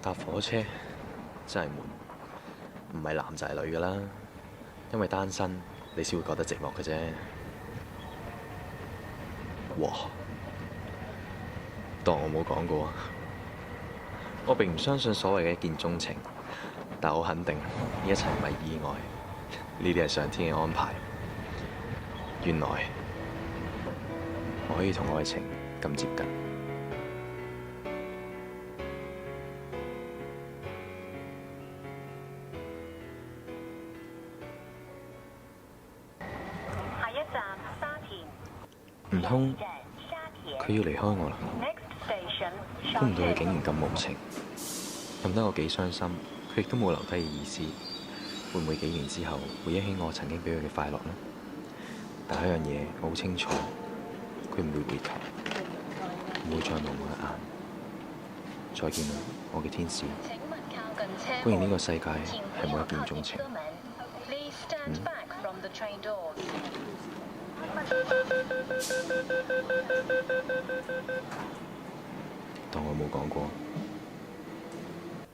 搭火車真係悶，唔係男就係女㗎啦。因為單身，你先會覺得寂寞嘅啫。哇！當我冇講過，我並唔相信所謂嘅一見鍾情，但我肯定呢一切唔係意外，呢啲係上天嘅安排。原來我可以同愛情咁接近。下一站沙田。唔通佢要離開我啦？ Next station 估唔到佢竟然咁無情，任得我幾傷心，佢亦都冇留低嘅意思。會唔會幾年之後回憶起我曾經俾佢嘅快樂呢？但係一樣嘢我好清楚，佢唔會回頭，唔會再望我一眼。再見啦，我嘅天使。雖然呢個世界係冇一見鍾情。當我冇講過。